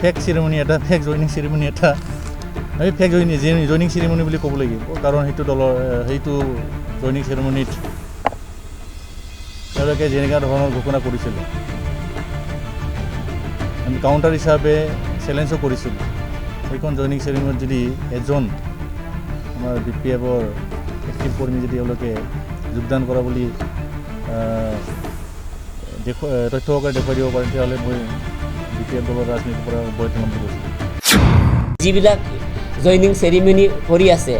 Fake ceremony এটা fake joining ceremony এটা আমি ফেক জইনিং চেৰিমনি বুলি ক'ব লাগিব কাৰণ সেইটো দলৰ সেইটো জইনিং চেৰিমনিত তেওঁলোকে যেনেকুৱা ধৰণৰ ঘোষণা কৰিছিলে আমি কাউণ্টাৰ হিচাপে চেলেঞ্জো কৰিছিলোঁ সেইখন জইনিং চেৰিমনিত যদি এজন আমাৰ BPFৰ এক্টিভ কৰ্মী যদি তেওঁলোকে যোগদান কৰা বুলি তথ্য সহকাৰে দেখুৱাই দিব পাৰে তেতিয়াহ'লে মই BPF দলৰ ৰাজনীতিৰ পৰা অব্যাহতি ল'ম বুলি কৈছোঁ যিবিলাক জইনিং চেৰিমনি কৰি আছে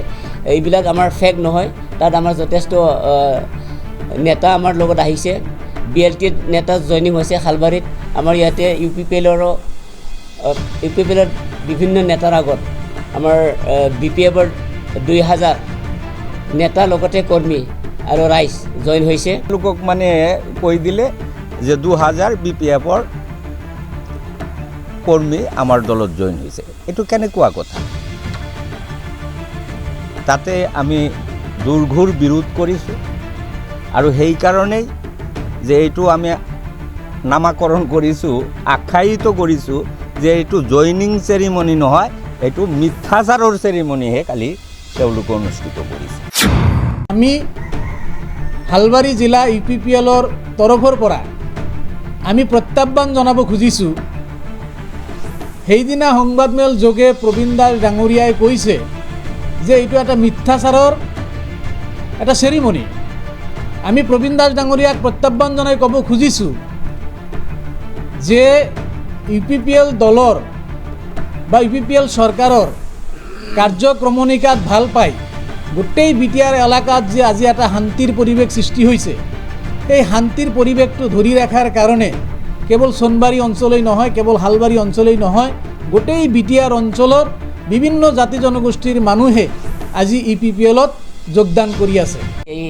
এইবিলাক আমাৰ ফেক নহয় তাত আমাৰ যথেষ্ট নেতা আমাৰ লগত আহিছে BLT নেতা জইনিং হৈছে খালবাৰীত আমাৰ ইয়াতে UPPLৰ বিভিন্ন নেতাৰ আগত আমাৰ BPFৰ 2000 নেতা লগতে কৰ্মী আৰু ৰাইজ জইন হৈছে লোকক মানে কৈ দিলে যে 2000 BPFৰ কৰ্মী আমাৰ দলত জইন হৈছে এইটো কেনেকুৱা কথা তাতে আমি দুৰ্ঘোৰ বিৰোধ কৰিছোঁ আৰু সেইকাৰণেই যে এইটো আমি নামাকৰণ কৰিছোঁ আখ্যায়িত কৰিছোঁ যে এইটো জইনিং চেৰিমনি নহয় এইটো মিথ্যাচাৰৰ চেৰিমনিহে কালি তেওঁলোকে অনুষ্ঠিত কৰিছে আমি হালবাৰী জিলা UPPLৰ তৰফৰ পৰা আমি প্ৰত্যাহ্বান জনাব খুজিছোঁ সেইদিনা সংবাদমেল যোগে প্ৰবীণ দাস ডাঙৰীয়াই কৈছে যে এইটো এটা মিথ্যাচাৰৰ এটা চেৰিমনি আমি প্ৰবীণ দাস ডাঙৰীয়াক প্ৰত্যাহ্বান জনাই ক'ব খুজিছোঁ যে UPPL দলৰ বা UPPL চৰকাৰৰ কাৰ্যক্ৰমণিকাত ভাল পাই গোটেই BTR এলেকাত যে আজি এটা শান্তিৰ পৰিৱেশ সৃষ্টি হৈছে এই শান্তিৰ পৰিৱেশটো ধৰি ৰখাৰ কাৰণে কেৱল সোণবাৰী অঞ্চলেই নহয় কেৱল হালবাৰী অঞ্চলেই নহয় গোটেই BTR অঞ্চলৰ বিভিন্ন জাতি জনগোষ্ঠীৰ মানুহে আজি UPPLত যোগদান কৰি আছে এই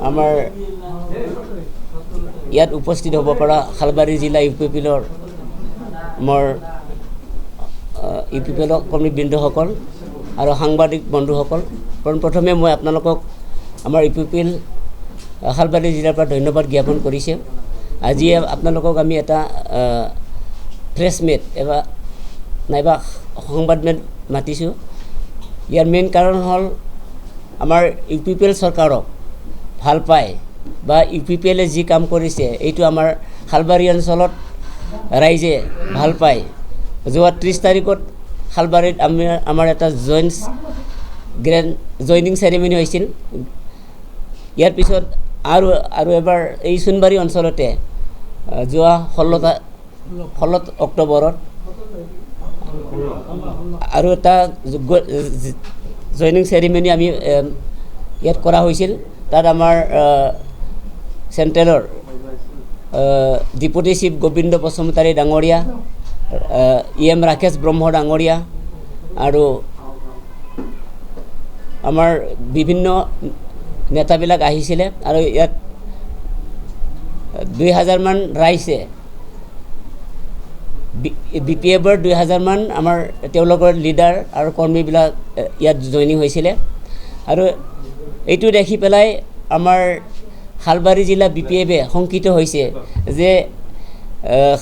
আমাৰ ইয়াত উপস্থিত হ'ব পৰা খালবাৰী জিলা UPPLৰ মোৰ UPPL কৰ্মীবৃন্দসকল আৰু সাংবাদিক বন্ধুসকল প্ৰথমে মই আপোনালোকক আমাৰ UPPL খালবাৰী জিলাৰ পৰা ধন্যবাদ জ্ঞাপন কৰিছে আজি আপোনালোকক আমি এটা প্ৰেছ মিট নাইবা সংবাদমেল মাতিছোঁ ইয়াৰ মেইন কাৰণ হ'ল আমাৰ UPPL চৰকাৰক ভাল পায় বা UPPLে যি কাম কৰিছে এইটো আমাৰ খালবাৰী অঞ্চলত ৰাইজে ভাল পায় যোৱা 30 তাৰিখত খালবাৰীত আমাৰ এটা জইনিং চেৰিমনি হৈছিল ইয়াৰ পিছত আৰু এবাৰ এই সোণবাৰী অঞ্চলতে যোৱা 16 অক্টোবৰত আৰু এটা জইনিং চেৰিমনি আমি ইয়াত কৰা হৈছিল তাত আমাৰ চেণ্ট্ৰেলৰ ডেপুটি চিফ গোবিন্দ বসুমতাৰী ডাঙৰীয়া EM ৰাকেশ ব্ৰহ্ম ডাঙৰীয়া আৰু আমাৰ বিভিন্ন নেতাবিলাক আহিছিলে আৰু ইয়াত 2000 মান ৰাইজে BPFৰ 2000 মান আমাৰ তেওঁলোকৰ লিডাৰ আৰু কৰ্মীবিলাক ইয়াত জইনিং হৈছিলে আৰু এইটো দেখি পেলাই আমাৰ খালবাৰী জিলা BPFে শংকিত হৈছে যে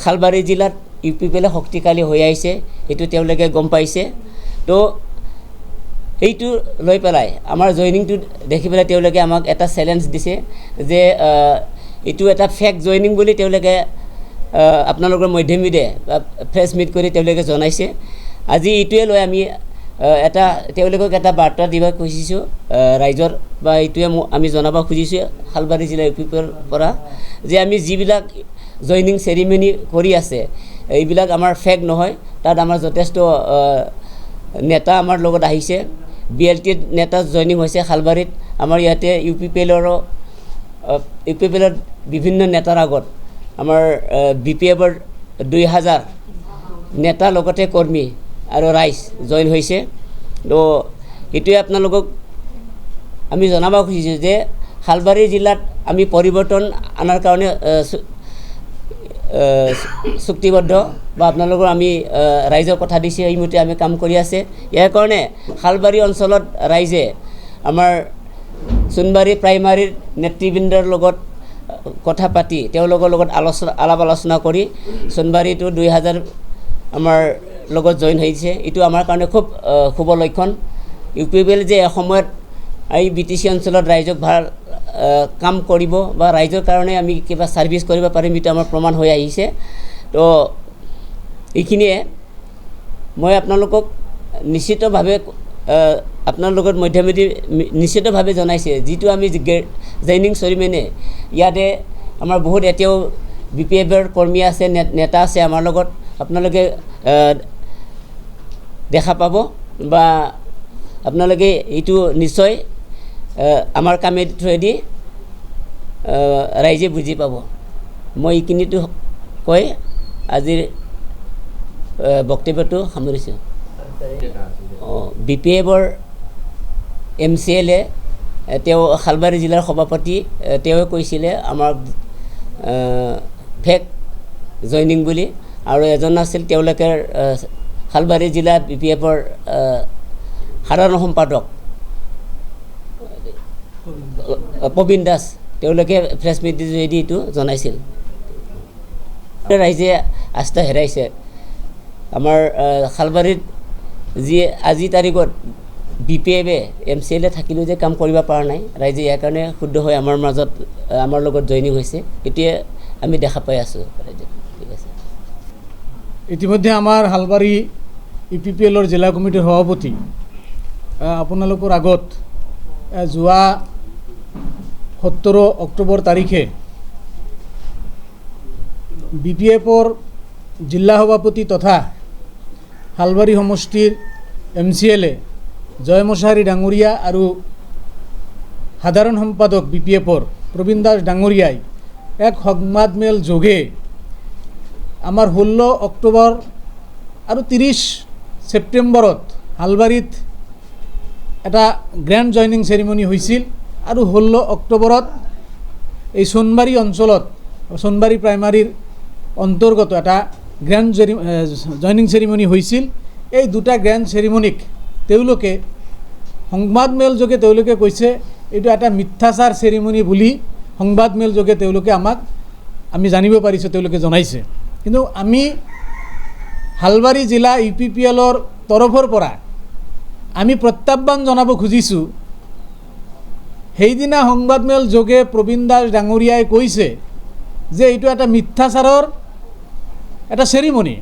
খালবাৰী জিলাত UPPL শক্তিশালী হৈ আহিছে এইটো তেওঁলোকে গম পাইছে তো এইটো লৈ পেলাই আমাৰ জইনিংটো দেখি পেলাই তেওঁলোকে আমাক এটা চেলেঞ্জ দিছে যে এইটো এটা ফেক জইনিং বুলি তেওঁলোকে আপোনালোকৰ মাধ্যমেৰে প্ৰেছ মিট কৰি তেওঁলোকে জনাইছে আজি এইটোৱে লৈ আমি তেওঁলোকক এটা বাৰ্তা দিব খুজিছোঁ ৰাইজৰ বা এইটোৱে আমি জনাব খুজিছোঁ খালবাৰী জিলা UPPLৰ পৰা যে আমি যিবিলাক জইনিং চেৰিমনি কৰি আছে এইবিলাক আমাৰ ফেক নহয় তাত আমাৰ যথেষ্ট নেতা আমাৰ লগত আহিছে BLT নেতা জইনিং হৈছে খালবাৰীত আমাৰ ইয়াতে UPPLৰ বিভিন্ন নেতাৰ আগত আমাৰ BPFৰ 2000 নেতা লগতে কৰ্মী আৰু ৰাইজ জইন হৈছে তো এইটোৱে আপোনালোকক আমি জনাব খুজিছোঁ যে খালবাৰী জিলাত আমি পৰিৱৰ্তন আনাৰ কাৰণে চুক্তিবদ্ধ বা আপোনালোকৰ আমি ৰাইজৰ কথা দিছে এইমতে আমি কাম কৰি আছে ইয়াৰ কাৰণে খালবাৰী অঞ্চলত ৰাইজে আমাৰ সোণবাৰী প্ৰাইমাৰীৰ নেতৃবৃন্দৰ লগত কথা পাতি তেওঁলোকৰ লগত আলাপ আলোচনা কৰি সোণবাৰীটো 2000 আমাৰ লগত জইন হৈছে। এইটো আমাৰ কাৰণে খুব শুভ লক্ষণ। UPPL যে এসময়ত এই BTC অঞ্চলত ৰাইজক ভাল কাম কৰিব বা ৰাইজৰ কাৰণে আমি কিবা ছাৰ্ভিচ কৰিব পাৰিম, এইটো আমাৰ প্ৰমাণ হৈ আহিছে। তো এইখিনিয়ে মই আপোনালোকক নিশ্চিতভাৱে আপোনাৰ লগত মধ্যমীতি নিশ্চিতভাৱে জনাইছে, যিটো আমি জইনিং চেৰিমনী ইয়াতে আমাৰ বহুত এতিয়াও BPFৰ কৰ্মী আছে, নেতা আছে আমাৰ লগত, আপোনালোকে দেখা পাব বা আপোনালোকে এইটো নিশ্চয় আমাৰ কামেৰ থ্ৰুৱেদি ৰাইজে বুজি পাব। মই এইখিনিতো কৈ আজিৰ বক্তব্যটো সামৰিছোঁ। BPFৰ MCL তেওঁ শালবাৰী জিলাৰ সভাপতি, তেওঁৱে কৈছিলে আমাক ফেক জইনিং বুলি, আৰু এজন আছিল তেওঁলোকে শালবাৰী জিলা BPFৰ সাধাৰণ সম্পাদক প্ৰবীণ দাস, তেওঁলোকে প্ৰেছ মিট যোগেদি এইটো জনাইছিল। ৰাইজে আস্থা হেৰাইছে। আমাৰ শালবাৰীত যি আজিৰ তাৰিখত BPFে MCL থাকিলেও যে কাম কৰিব পৰা নাই, ৰাইজে ইয়াৰ কাৰণে শুদ্ধ হৈ আমাৰ মাজত আমাৰ লগত জইনিং হৈছে, এতিয়া আমি দেখা পাই আছোঁ ৰাইজে। ঠিক আছে। ইতিমধ্যে আমাৰ শালবাৰী UPPLৰ জিলা কমিটিৰ সভাপতি আপোনালোকৰ আগত যোৱা 17 অক্টোবৰ তাৰিখে BPFৰ জিলা সভাপতি তথা শালবাৰী সমষ্টিৰ MCL জয় মছাহাৰী ডাঙৰীয়া আৰু সাধাৰণ সম্পাদক BPFৰ প্ৰবীণ দাস ডাঙৰীয়াই এক সংবাদমেল যোগে আমাৰ 16 অক্টোবৰ আৰু 30 ছেপ্টেম্বৰত শালবাৰীত এটা গ্ৰেণ্ড জইনিং চেৰিমনী হৈছিল, আৰু 16 অক্টোবৰত এই সোণবাৰী অঞ্চলত সোণবাৰী প্ৰাইমাৰীৰ অন্তৰ্গত এটা গ্ৰেণ্ড জইনিং চেৰিমনী হৈছিল। এই দুটা গ্ৰেণ্ড চেৰিমনীক তেওঁলোকে সংবাদমেল যোগে তেওঁলোকে কৈছে এইটো এটা মিথ্যাচাৰ চেৰিমনী বুলি সংবাদমেল যোগে তেওঁলোকে আমি জানিব পাৰিছোঁ, তেওঁলোকে জনাইছে। কিন্তু আমি শালবাৰী জিলা UPPLৰ তৰফৰ পৰা আমি প্ৰত্যাহ্বান জনাব খুজিছোঁ, সেইদিনা সংবাদমেল যোগে প্ৰবীণ দাস ডাঙৰীয়াই কৈছে যে এইটো এটা মিথ্যাচাৰৰ এটা চেৰিমনী।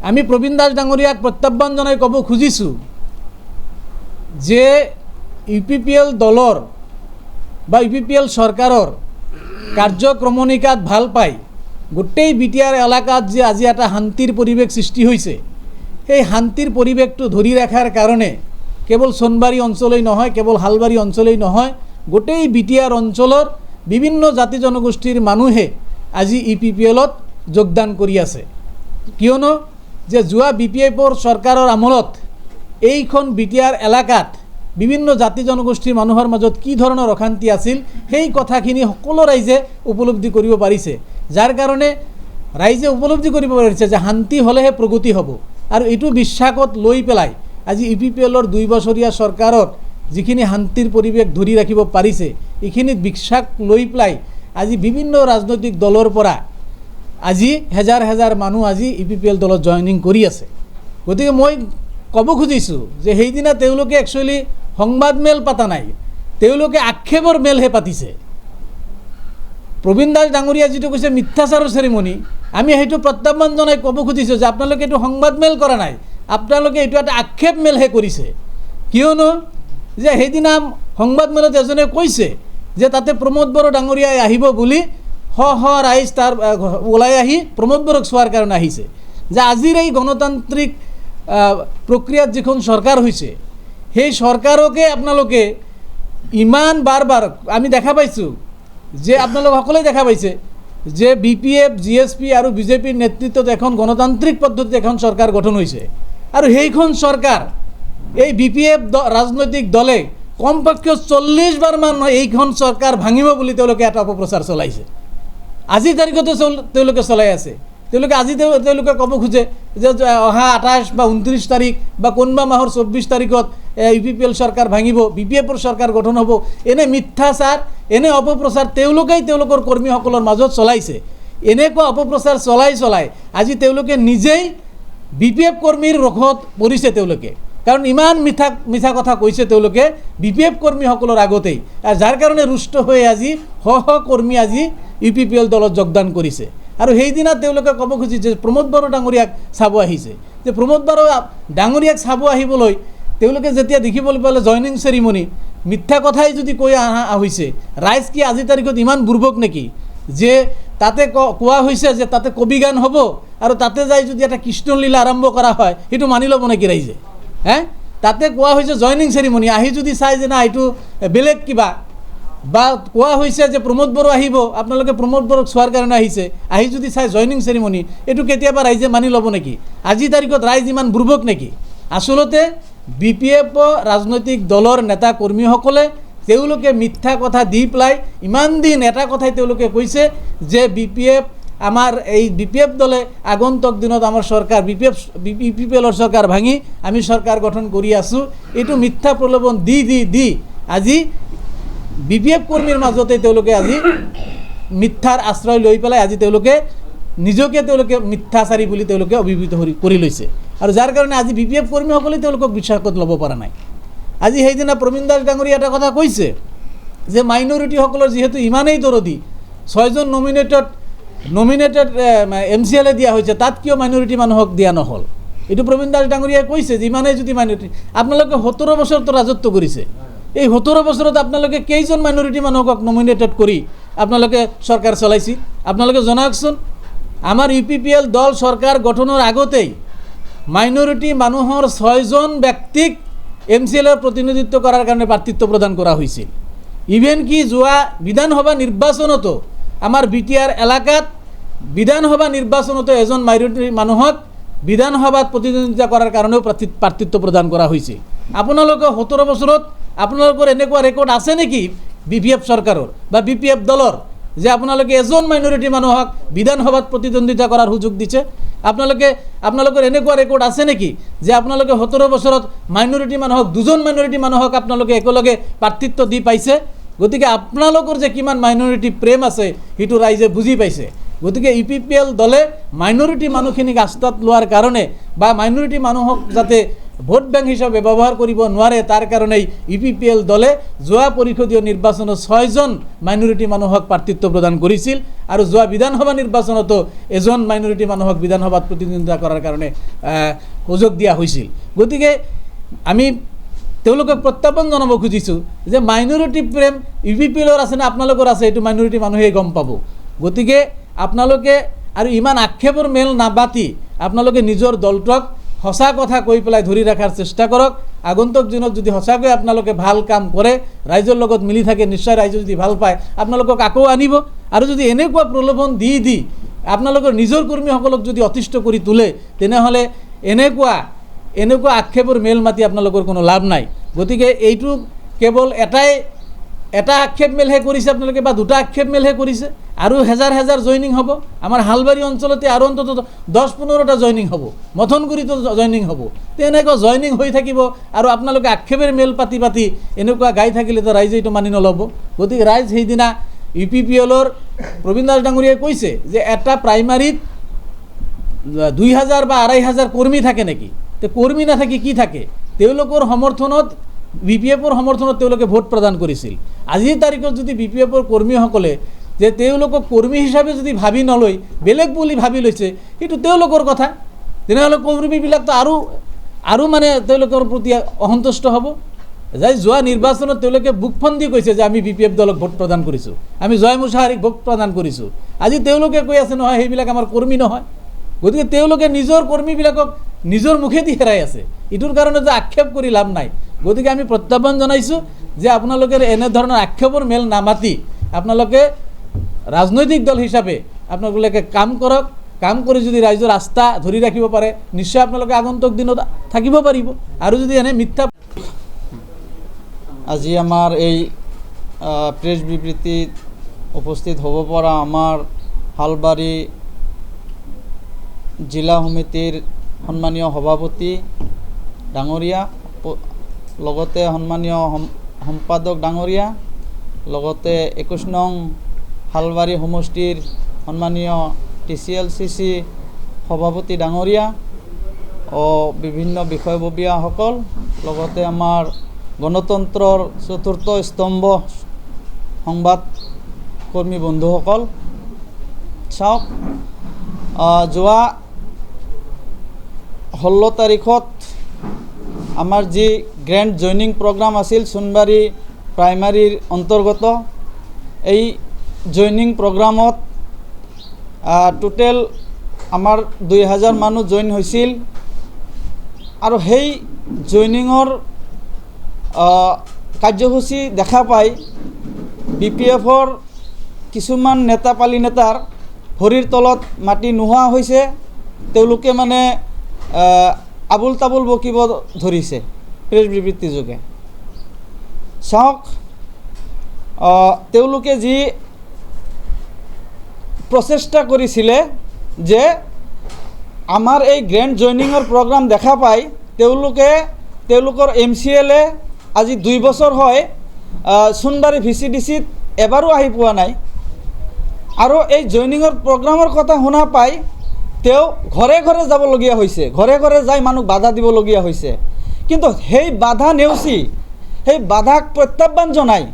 আমি প্ৰবীণ দাস ডাঙৰীয়াক প্ৰত্যাহ্বান জনাই ক'ব খুজিছোঁ যে UPPL দলৰ বা UPPL চৰকাৰৰ কাৰ্যক্ৰমণিকাত ভাল পাই গোটেই BTR এলেকাত যে আজি এটা শান্তিৰ পৰিৱেশ সৃষ্টি হৈছে, সেই শান্তিৰ পৰিৱেশটো ধৰি ৰখাৰ কাৰণে কেৱল সোণবাৰী অঞ্চলেই নহয়, কেৱল শালবাৰী অঞ্চলেই নহয়, গোটেই BTR অঞ্চলৰ বিভিন্ন জাতি জনগোষ্ঠীৰ মানুহে আজি UPPLত যোগদান কৰি আছে। কিয়নো যে যোৱা BPFৰ চৰকাৰৰ আমলত এইখন BTR এলেকাত বিভিন্ন জাতি জনগোষ্ঠীৰ মানুহৰ মাজত কি ধৰণৰ অশান্তি আছিল, সেই কথাখিনি সকলো ৰাইজে উপলব্ধি কৰিব পাৰিছে, যাৰ কাৰণে ৰাইজে উপলব্ধি কৰিব পাৰিছে যে শান্তি হ'লেহে প্ৰগতি হ'ব। আৰু এইটো বিশ্বাসত লৈ পেলাই আজি UPPLৰ 2 বছৰীয়া চৰকাৰত যিখিনি শান্তিৰ পৰিৱেশ ধৰি ৰাখিব পাৰিছে, এইখিনিত বিশ্বাস লৈ পেলাই আজি বিভিন্ন ৰাজনৈতিক দলৰ পৰা আজি হেজাৰ হেজাৰ মানুহ আজি UPPL দলত জইনিং কৰি আছে। গতিকে মই ক'ব খুজিছোঁ যে সেইদিনা তেওঁলোকে একচুৱেলি সংবাদমেল পাতা নাই, তেওঁলোকে আক্ষেপৰ মেলহে পাতিছে। প্ৰবীণ দাস ডাঙৰীয়া যিটো কৈছে মিথ্যাচাৰৰ চেৰিমনী, আমি সেইটো প্ৰত্যাহ্বান জনাই ক'ব খুজিছোঁ যে আপোনালোকে এইটো সংবাদমেল কৰা নাই, আপোনালোকে এইটো এটা আক্ষেপ মেলহে কৰিছে। কিয়নো যে সেইদিনা সংবাদমেলত এজনে কৈছে যে তাতে প্ৰমোদ বড়ো ডাঙৰীয়াই আহিব বুলি, ৰাইজ তাৰ ওলাই আহি প্ৰমোদ বড়োক চোৱাৰ কাৰণে আহিছে। যে আজিৰ এই গণতান্ত্ৰিক প্ৰক্ৰিয়াত যিখন চৰকাৰ হৈছে, সেই চৰকাৰকে আপোনালোকে ইমান বাৰ আমি দেখা পাইছোঁ যে আপোনালোক সকলোৱে দেখা পাইছে যে BPF, GSP আৰু BJPৰ নেতৃত্বত এখন গণতান্ত্ৰিক পদ্ধতিত এখন চৰকাৰ গঠন হৈছে, আৰু সেইখন চৰকাৰ এই BPF ৰাজনৈতিক দলে কমপক্ষে 40 বাৰমান এইখন চৰকাৰ ভাঙিব বুলি তেওঁলোকে এটা অপপ্ৰচাৰ চলাইছে। আজিৰ তাৰিখতে তেওঁলোকে চলাই আছে। তেওঁলোকে ক'ব খোজে যে অহা 28 বা 29 তাৰিখ বা কোনোবা মাহৰ 24 তাৰিখত UPPL চৰকাৰ ভাঙিব, BPFৰ চৰকাৰ গঠন হ'ব। এনে মিথ্যাচাৰ, এনে অপপ্ৰচাৰ তেওঁলোকেই তেওঁলোকৰ কৰ্মীসকলৰ মাজত চলাইছে। এনেকুৱা অপপ্ৰচাৰ চলাই আজি তেওঁলোকে নিজেই BPF কৰ্মীৰ ৰখত পৰিছে তেওঁলোকে, কাৰণ ইমান মিছা কথা কৈছে তেওঁলোকে BPF কৰ্মীসকলৰ আগতেই, আৰু যাৰ কাৰণে ৰুষ্ট হৈ আজি শ শ কৰ্মী আজি UPPL দলত যোগদান কৰিছে। আৰু সেইদিনা তেওঁলোকে ক'ব খুজিছে যে প্ৰমোদ বড়ো ডাঙৰীয়াক চাব আহিছে, যে প্ৰমোদ বড়ো ডাঙৰীয়াক চাব আহিবলৈ তেওঁলোকে যেতিয়া দেখিবলৈ পালে জইনিং চেৰিমনি, মিথ্যা কথাই যদি কৈ অহা হৈছে, ৰাইজ কি আজিৰ তাৰিখত ইমান বুৰ্বক নেকি যে তাতে কোৱা হৈছে যে তাতে কবি গান হ'ব আৰু তাতে যাই যদি এটা কৃষ্ণলীলা আৰম্ভ কৰা হয় সেইটো মানি ল'ব নেকি ৰাইজে? তাতে কোৱা হৈছে জইনিং চেৰিমনি, আহি যদি চাই যে না এইটো বেলেগ কিবা, বা কোৱা হৈছে যে প্ৰমোদ বড়ো আহিব, আপোনালোকে প্ৰমোদ বড়োক চোৱাৰ কাৰণে আহিছে, আহি যদি চাই জইনিং চেৰিমনি, এইটো কেতিয়াবা ৰাইজে মানি ল'ব নেকি? আজিৰ তাৰিখত ৰাইজ ইমান বুৰ্বক নেকি? আচলতে BPF ৰাজনৈতিক দলৰ নেতা কৰ্মীসকলে তেওঁলোকে মিথ্যা কথা দি পেলাই ইমান দিন এটা কথাই তেওঁলোকে কৈছে যে BPF আমাৰ এই BPF দলে আগন্তুক দিনত আমাৰ চৰকাৰ UPPL চৰকাৰ ভাঙি আমি চৰকাৰ গঠন কৰি আছোঁ। এইটো মিথ্যা প্ৰলোভন দি আজি BPF কৰ্মীৰ মাজতে তেওঁলোকে আজি মিথ্যাৰ আশ্ৰয় লৈ পেলাই আজি তেওঁলোকে নিজকে মিথ্যাচাৰী বুলি তেওঁলোকে অভিহিত কৰি লৈছে, আৰু যাৰ কাৰণে আজি BPF কৰ্মীসকলে তেওঁলোকক বিশ্বাসত ল'ব পৰা নাই। আজি সেইদিনা প্ৰবীণ দাস ডাঙৰীয়া এটা কথা কৈছে যে মাইনৰিটিসকলৰ যিহেতু ইমানেই দৰদি, 6জন নমিনেটেড MCLA দিয়া হৈছে, তাত কিয় মাইনৰিটি মানুহক দিয়া নহ'ল? এইটো প্ৰবীণ দাস ডাঙৰীয়াই কৈছে যে ইমানেই যদি মাইনৰিটি, আপোনালোকে 17 বছৰতো ৰাজত্ব কৰিছে, এই 17 বছৰত আপোনালোকে কেইজন মাইনৰিটি মানুহক নমিনেটেড কৰি আপোনালোকে চৰকাৰ চলাইছিল? আপোনালোকে জনাওকচোন। আমাৰ UPPL দল চৰকাৰ গঠনৰ আগতেই মাইনৰিটি মানুহৰ 6জন ব্যক্তিক MCLAৰ প্ৰতিনিধিত্ব কৰাৰ কাৰণে প্ৰাৰ্থিত্ব প্ৰদান কৰা হৈছিল। ইভেন কি যোৱা বিধানসভা নিৰ্বাচনতো আমাৰ BTR এলেকাত বিধানসভা নিৰ্বাচনতো এজন মাইনৰিটি মানুহক বিধানসভাত প্ৰতিনিধিত্ব কৰাৰ কাৰণেও প্ৰাৰ্থিত্ব প্ৰদান কৰা হৈছিল। আপোনালোকে 17 বছৰত আপোনালোকৰ এনেকুৱা ৰেকৰ্ড আছে নেকি BPF চৰকাৰৰ বা BPF দলৰ যে আপোনালোকে এজন মাইনৰিটি মানুহক বিধানসভাত প্ৰতিদ্বন্দ্বিতা কৰাৰ সুযোগ দিছে? আপোনালোকৰ এনেকুৱা ৰেকৰ্ড আছে নেকি যে আপোনালোকে 17 বছৰত মাইনৰিটি মানুহক 2জন মাইনৰিটি মানুহক আপোনালোকে একেলগে প্ৰাৰ্থিত্ব দি পাইছে? গতিকে আপোনালোকৰ যে কিমান মাইনৰিটি প্ৰেম আছে সেইটো ৰাইজে বুজি পাইছে। গতিকে UPPL দলে মাইনৰিটি মানুহখিনিক আস্থাত লোৱাৰ কাৰণে বা মাইনৰিটি মানুহক যাতে ভোট বেংক হিচাপে ব্যৱহাৰ কৰিব নোৱাৰে তাৰ কাৰণেই UPPL দলে যোৱা পৰিষদীয় নিৰ্বাচনত 6জন মাইনৰিটি মানুহক প্ৰাৰ্থিত্ব প্ৰদান কৰিছিল, আৰু যোৱা বিধানসভা নিৰ্বাচনতো এজন মাইনৰিটি মানুহক বিধানসভাত প্ৰতিদ্বন্দ্বিতা কৰাৰ কাৰণে সুযোগ দিয়া হৈছিল। গতিকে আমি তেওঁলোকক প্ৰত্যাহ্বান জনাব খুজিছোঁ যে মাইনৰিটি প্ৰেম UPPLৰ আছে নে আপোনালোকৰ আছে, এইটো মাইনৰিটি মানুহে গম পাব। গতিকে আপোনালোকে আৰু ইমান আক্ষেপৰ মেল নাবাতি আপোনালোকে নিজৰ দলটোক সঁচা কথা কৈ পেলাই ধৰি ৰখাৰ চেষ্টা কৰক। আগন্তুক দিনত যদি সঁচাকৈ আপোনালোকে ভাল কাম কৰে, ৰাইজৰ লগত মিলি থাকে, নিশ্চয় ৰাইজে যদি ভাল পায় আপোনালোকক আকৌ আনিব। আৰু যদি এনেকুৱা প্ৰলোভন দি আপোনালোকৰ নিজৰ কৰ্মীসকলক যদি অতিষ্ঠ কৰি তোলে, তেনেহ'লে এনেকুৱা আক্ষেপৰ মেল মাতি আপোনালোকৰ কোনো লাভ নাই। গতিকে এইটো কেৱল এটা আক্ষেপ মেলহে কৰিছে আপোনালোকে, বা দুটা আক্ষেপ মেলহে কৰিছে, আৰু হেজাৰ জইনিং হ'ব। আমাৰ হালবাৰী অঞ্চলতে আৰু অন্ততঃ 10-15টা জইনিং হ'ব, মথনগুৰিতো জইনিং হ'ব। তেনেকুৱা জইনিং হৈ থাকিব আৰু আপোনালোকে আক্ষেপেৰ মেল পাতি এনেকুৱা গাই থাকিলেতো ৰাইজে এইটো মানি নল'ব। গতিকে ৰাইজ সেইদিনা UPPLৰ প্ৰবীণ দাস ডাঙৰীয়াই কৈছে যে এটা প্ৰাইমাৰীত 2000 বা 2500 কৰ্মী থাকে নেকি? তে কৰ্মী নাথাকি কি থাকে? তেওঁলোকৰ সমৰ্থনত BPFৰ সমৰ্থনত তেওঁলোকে ভোট প্ৰদান কৰিছিল। আজিৰ তাৰিখত যদি BPFৰ কৰ্মীসকলে যে তেওঁলোকক কৰ্মী হিচাপে যদি ভাবি নলয়, বেলেগ বুলি ভাবি লৈছে, সেইটো তেওঁলোকৰ কথা। তেনেহ'লে কৰ্মীবিলাকতো আৰু মানে তেওঁলোকৰ প্ৰতি অসন্তুষ্ট হ'ব। যোৱা নিৰ্বাচনত তেওঁলোকে বুক ফন্দি কৈছে যে আমি BPF দলক ভোট প্ৰদান কৰিছোঁ, আমি জয় মুছাহাৰীক ভোট প্ৰদান কৰিছোঁ। আজি তেওঁলোকে কৈ আছে নহয় সেইবিলাক আমাৰ কৰ্মী নহয়। গতিকে তেওঁলোকে নিজৰ কৰ্মীবিলাকক নিজৰ মুখেদি হেৰাই আছে। এইটোৰ কাৰণে যে আক্ষেপ কৰি লাভ নাই। গতিকে আমি প্ৰত্যাহ্বান জনাইছোঁ যে আপোনালোকে এনেধৰণৰ আক্ষেপৰ মেল নামাতি আপোনালোকে ৰাজনৈতিক দল হিচাপে আপোনালোকে কাম কৰক। কাম কৰি যদি ৰাইজৰ আস্থা ধৰি ৰাখিব পাৰে, নিশ্চয় আপোনালোকে আগন্তুক দিনত থাকিব পাৰিব। আৰু যদি এনে মিথ্যা আজি আমাৰ এই প্ৰেছ বিবৃতিত উপস্থিত হ'ব পৰা আমাৰ হালবাৰী জিলা সমিতিৰ সন্মানীয় সভাপতি ডাঙৰীয়া, লগতে সন্মানীয় সম্পাদক ডাঙৰীয়া, লগতে 21 নং হালবাৰী সমষ্টিৰ সন্মানীয় TCLCC সভাপতি ডাঙৰীয়া, বিভিন্ন বিষয়ববীয়াসকল, লগতে আমাৰ গণতন্ত্ৰৰ চতুৰ্থ স্তম্ভ সংবাদ কৰ্মী বন্ধুসকল, চাওক, যোৱা 16 তাৰিখত আমাৰ যি গ্ৰেণ্ড জইনিং প্ৰগ্ৰাম আছিল সোণবাৰী প্ৰাইমাৰীৰ অন্তৰ্গত, এই জইনিং প্ৰগ্ৰামত টোটেল আমাৰ 2000 মানুহ জইন হৈছিল। আৰু সেই জইনিঙৰ কাৰ্যসূচী দেখা পাই BPFৰ কিছুমান নেতাপালি নেতাৰ ভৰিৰ তলত মাটি নোহোৱা হৈছে। তেওঁলোকে মানে আবুল তাবুল বকিব ধৰিছে প্ৰেছ বিবৃতি যোগে। চাওক, তেওঁলোকে যি প্ৰচেষ্টা কৰিছিলে যে আমাৰ এই গ্ৰেণ্ড জইনিঙৰ প্ৰগ্ৰাম দেখা পাই তেওঁলোকৰ MCLA আজি 2 বছৰ হয় সোণবাৰী VCDCত এবাৰো আহি পোৱা নাই। আৰু এই জইনিঙৰ প্ৰগ্ৰামৰ কথা শুনা পাই তেওঁ ঘৰে ঘৰে যাবলগীয়া হৈছে, ঘৰে ঘৰে যাই মানুহ বাধা দিবলগীয়া হৈছে। কিন্তু সেই বাধা নেওচি, সেই বাধাক প্ৰত্যাহ্বান জনাই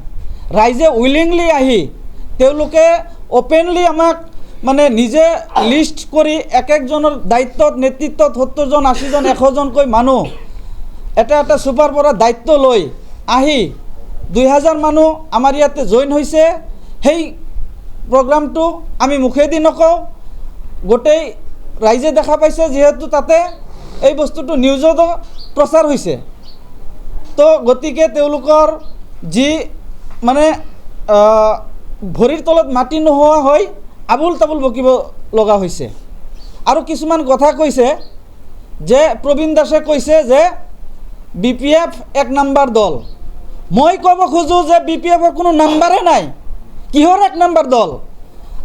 ৰাইজে উইলিংলি আহি তেওঁলোকে অপেনলি আমাক মানে নিজে লিষ্ট কৰি এক একজনৰ দায়িত্বত নেতৃত্বত 70জন 80জন 100জনকৈ মানুহ এটা এটা চুপাৰ পৰা দায়িত্ব লৈ আহি 2000 মানুহ আমাৰ ইয়াতে জইন হৈছে। সেই প্ৰগ্ৰামটো আমি মুখেদি নকওঁ, গোটেই ৰাইজে দেখা পাইছে, যিহেতু তাতে এই বস্তুটো নিউজতো প্ৰচাৰ হৈছে। তো গতিকে তেওঁলোকৰ যি মানে ভৰিৰ তলত মাটি নোহোৱা হৈ আবুল তাবুল বকিব লগা হৈছে। আৰু কিছুমান কথা কৈছে যে প্ৰবীণ দাসে কৈছে যে BPF 1 নম্বৰ দল। মই ক'ব খোজোঁ যে BPFৰ কোনো নাম্বাৰে নাই। কিহৰ 1 নম্বৰ দল?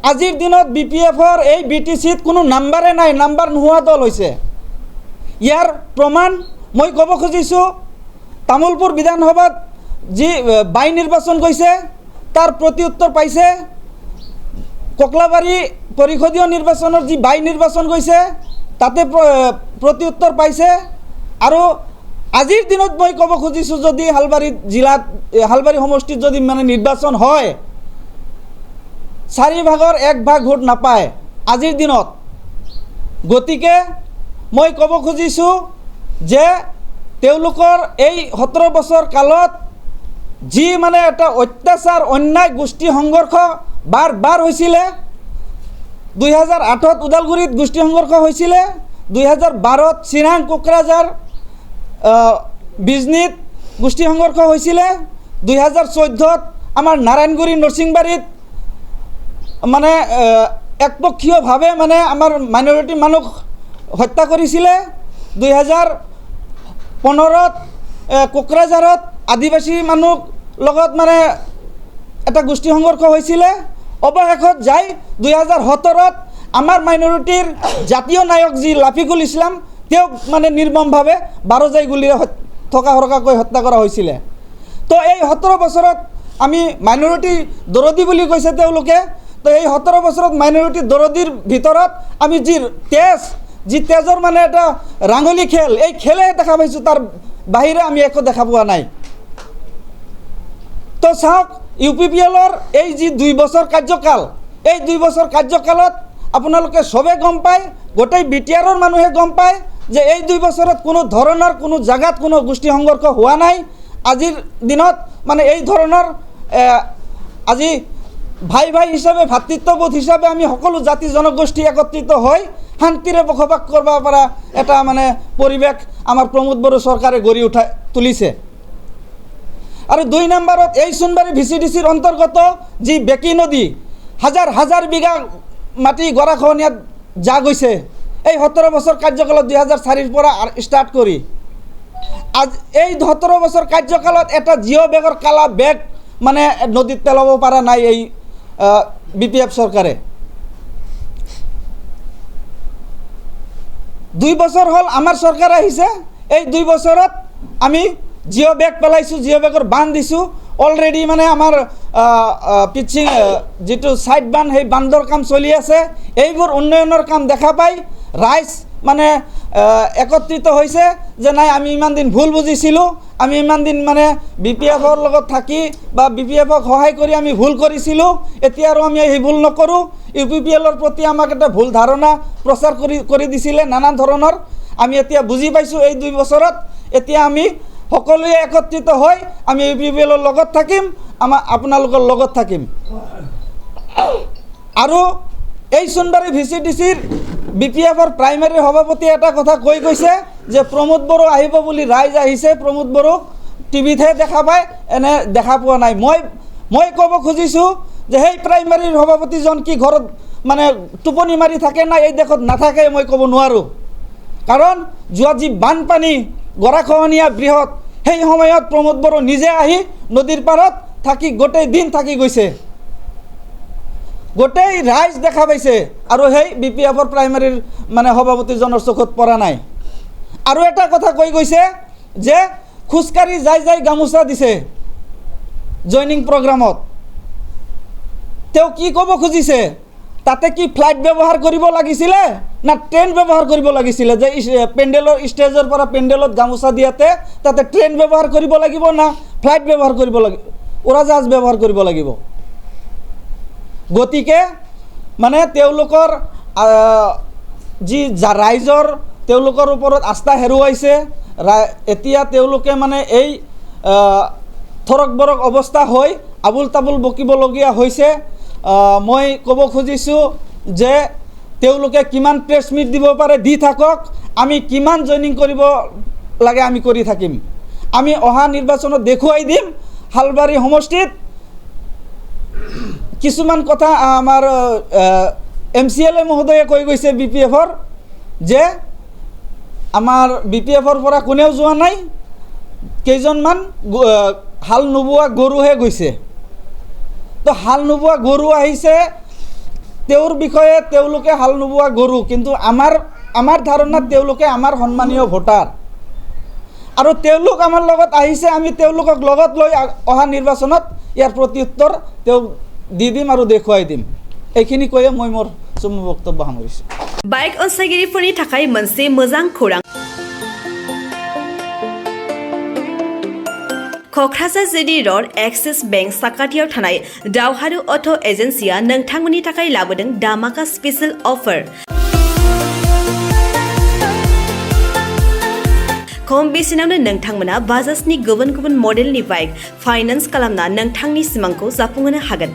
আজিৰ দিনত BPFৰ এই BTCত কোনো নাম্বাৰে নাই, নাম্বাৰ নোহোৱা দল হৈছে। ইয়াৰ প্ৰমাণ মই ক'ব খুজিছোঁ, তামোলপুৰ বিধানসভাত যি বাই নিৰ্বাচন গৈছে তাৰ প্ৰতি উত্তৰ পাইছে। ককলাবাৰী পৰিষদীয় নিৰ্বাচনৰ যি বাই নিৰ্বাচন গৈছে তাতে প্ৰতি উত্তৰ পাইছে। আৰু আজিৰ দিনত মই ক'ব খুজিছোঁ, যদি হালবাৰী জিলাত হালবাৰী সমষ্টিত যদি মানে নিৰ্বাচন হয় 4 ভাগৰ 1 ভাগ ভোট নাপায় আজিৰ দিনত। গতিকে মই ক'ব খুজিছোঁ যে তেওঁলোকৰ এই 17 বছৰ কালত যি মানে এটা অত্যাচাৰ অন্যায় গোষ্ঠী সংঘৰ্ষ বাৰ হৈছিলে। 2008ত ওদালগুৰিত গোষ্ঠী সংঘৰ্ষ হৈছিলে, 2012ত চিৰাং কোকৰাঝাৰ বিজনীত গোষ্ঠী সংঘৰ্ষ হৈছিলে, 2014ত আমাৰ নাৰায়ণগুৰি নৰসিংবাৰীত মানে একপক্ষীয়ভাৱে মানে আমাৰ মাইনৰিটি মানুহ হত্যা কৰিছিলে, 2015ত কোকৰাঝাৰত আদিবাসী মানুহ লগত মানে এটা গোষ্ঠী সংঘৰ্ষ হৈছিলে। অৱশেষত যাই 2017ত আমাৰ মাইনৰিটিৰ জাতীয় নায়ক যি লাফিকুল ইছলাম তেওঁক মানে নিৰ্মমভাৱে 12 জাই গুলীৰে থকা সৰকাকৈ হত্যা কৰা হৈছিলে। তো এই 17 বছৰত আমি মাইনৰিটি দৰদী বুলি কৈছে তেওঁলোকে। তো এই 17 বছৰত মাইনৰিটি দৰদীৰ ভিতৰত আমি যি তেজৰ মানে এটা ৰাঙলী খেল, এই খেলে দেখা পাইছোঁ, তাৰ বাহিৰে আমি একো দেখা পোৱা নাই। তো চাওক, UPPLৰ এই যি 2 বছৰ কাৰ্যকাল, এই 2 বছৰ কাৰ্যকালত আপোনালোকে চবে গম পায়, গোটেই BTRৰ মানুহে গম পায় যে এই 2 বছৰত কোনো ধৰণৰ কোনো জাগাত কোনো গোষ্ঠী সংঘৰ্ষ হোৱা নাই। আজিৰ দিনত মানে এই ধৰণৰ আজি ভাই হিচাপে ভাতৃত্ববোধ হিচাপে আমি সকলো জাতি জনগোষ্ঠী একত্ৰিত হৈ শান্তিৰে বসবাস কৰিব পৰা এটা মানে পৰিৱেশ আমাৰ প্ৰমোদ বড়ো চৰকাৰে গঢ়ি তুলিছে। আৰু 2 নম্বৰত এই সোণবাৰী VCDCৰ অন্তৰ্গত যি বেকী নদী হাজাৰ বিঘা মাটি গৰাখহনীয়াত যা গৈছে এই 17 বছৰ কাৰ্যকালত 2004ৰ পৰা ষ্টাৰ্ট কৰি আজ এই 17 বছৰ কাৰ্যকালত এটা জিঅ' বেগৰ কালা বেগ মানে নদীত পেলাব পৰা নাই এই BPF চৰকাৰে। 2 বছৰ হ'ল আমাৰ চৰকাৰ আহিছে, এই 2 বছৰত আমি জিঅ' বেগ পেলাইছোঁ, জিঅ' বেগৰ বান্ধ দিছোঁ। অলৰেডি মানে আমাৰ পিচিং যিটো ছাইড বান্ধ, সেই বান্ধৰ কাম চলি আছে। এইবোৰ উন্নয়নৰ কাম দেখা পাই ৰাইজ মানে একত্ৰিত হৈছে যে নাই আমি ইমান দিন ভুল বুজিছিলোঁ, আমি ইমান দিন মানে BPF-ৰ লগত থাকি বা BPF-ক সহায় কৰি আমি ভুল কৰিছিলোঁ, এতিয়া আৰু আমি সেই ভুল নকৰোঁ। UPPL-ৰ প্ৰতি আমাক এটা ভুল ধাৰণা প্ৰচাৰ কৰি দিছিলে নানান ধৰণৰ। আমি এতিয়া বুজি পাইছোঁ এই 2 বছৰত। এতিয়া আমি সকলোৱে একত্ৰিত হৈ আমি UPPL-ৰ লগত থাকিম, আপোনালোকৰ লগত থাকিম। আৰু এই সোণবাৰী VCDC-ৰ BPF-ৰ প্ৰাইমেৰী সভাপতি এটা কথা কৈ গৈছে যে প্ৰমোদ বড়ো আহিব বুলি ৰাইজ আহিছে, প্ৰমোদ বড়োক টিভিতহে দেখা পায়, এনে দেখা পোৱা নাই। মই ক'ব খুজিছোঁ যে সেই প্ৰাইমেৰীৰ সভাপতিজন কি ঘৰত মানে টোপনি মাৰি থাকে না এই দেশত নাথাকে মই ক'ব নোৱাৰোঁ। কাৰণ যোৱা যি বানপানী গৰাখহনীয়া বৃহৎ, সেই সময়ত প্ৰমোদ বড়ো নিজে আহি নদীৰ পাৰত থাকি গোটেই দিন থাকি গৈছে, গোটেই ৰাইজ দেখা পাইছে, আৰু সেই BPF-ৰ প্ৰাইমেৰীৰ মানে সভাপতিজনৰ চকুত পৰা নাই। আৰু এটা কথা কৈ গৈছে যে খোজকাঢ়ি যাই গামোচা দিছে জইনিং প্ৰগ্ৰামত। তেওঁ কি ক'ব খুজিছে, তাতে কি ফ্লাইট ব্যৱহাৰ কৰিব লাগিছিলে না ট্ৰেইন ব্যৱহাৰ কৰিব লাগিছিলে? যে পেণ্ডেলৰ ষ্টেজৰ পৰা পেণ্ডেলত গামোচা দিয়াতে তাতে ট্ৰেইন ব্যৱহাৰ কৰিব লাগিব না ফ্লাইট ব্যৱহাৰ কৰিব লাগিব, উৰাজাহাজ ব্যৱহাৰ কৰিব লাগিব? গতিকে মানে তেওঁলোকৰ যি ৰাইজৰ তেওঁলোকৰ ওপৰত আস্থা হেৰুৱাইছে। এতিয়া তেওঁলোকে মানে এই থৰক বৰক অৱস্থা হৈ আবুল তাবুল বকিবলগীয়া হৈছে। মই ক'ব খুজিছোঁ যে তেওঁলোকে কিমান প্ৰেছ মিট দিব পাৰে দি থাকক, আমি কিমান জইনিং কৰিব লাগে আমি কৰি থাকিম। আমি অহা নিৰ্বাচনত দেখুৱাই দিম হালবাৰী সমষ্টিত কিছুমান কথা আমাৰ MCLA মহোদয়ে কৈ গৈছে BPF-ৰ যে আমাৰ BPF-ৰ পৰা কোনেও যোৱা নাই, কেইজনমান হাল নোবোৱা গৰুহে গৈছে। তো হাল নোবোৱা গৰু আহিছে, তেওঁৰ বিষয়ে তেওঁলোকে হাল নোবোৱা গৰু, কিন্তু আমাৰ ধাৰণাত তেওঁলোকে আমাৰ সন্মানীয় ভোটাৰ, আৰু তেওঁলোক আমাৰ লগত আহিছে। আমি তেওঁলোকক লগত লৈ অহা নিৰ্বাচনত ইয়াৰ প্ৰত্যুত্তৰ তেওঁ দি দিম আৰু দেখুৱাই দিম। এইখিনি কৈয়ে মই মোৰ চমু বক্তব্য সামৰিছোঁ। बाइक अनसायगिरिफोरनि थाखाय मोनसे मोजां खौरां। क'क्राझार जिडी र'ड एक्सिस बेंक साखाथियाव थानाय दावहारु अट' एजेन्सिया नोंथांमोननि थाखाय लाबोदों दामाका स्पेशल अफार। खम बेसेनावनो नोंथांमोना बाजाजनि गुबुन गुबुन मडेलनि बाइक फाइनान्स खालामना नोंथांनि सिमांखौ जाफुंहोनो हागोन।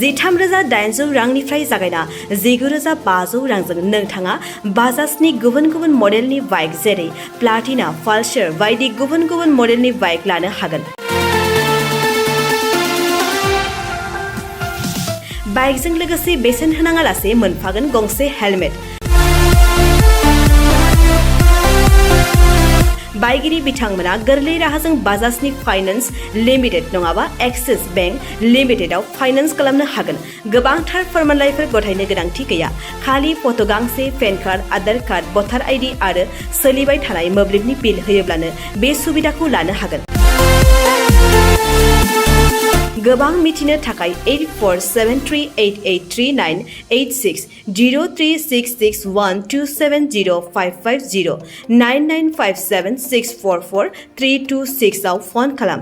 13,800 रांनिफ्राय जागायना 19,500 रांजों नोंथाङा बाजाजनि गुबुन गुबुन मडेलनि बाइक जेरै प्लाटिना, पालसार बायदि गुबुन गुबुन मडेलनि बाइक लानो हागोन। बाइकजों लोगोसे बेसेन होनाङालासे मोनफागोन गंसे हेलमेट। बाइगिरि बिथांमोना गोरलै राहाजों बाजाजनि फाइनान्स लिमिटेड नङाबा एक्सिस बेंक लिमिटेडआव फाइनान्स खालामनो हागोन। गोबांथार फोरमानलाइफोर गथायनो गोनांथि गैया, खालि फट' गांसे, पेन कार्ड, आधार कार्ड, भटार आइडि आरो सोलिबाय थानाय मोब्लिबनि बिल होयोब्लानो बे सुबिदाखौ लानो हागोन। गोबां मिथिनो थाखाय 8473883986 03661270550 9957644326 आव फन खालाम।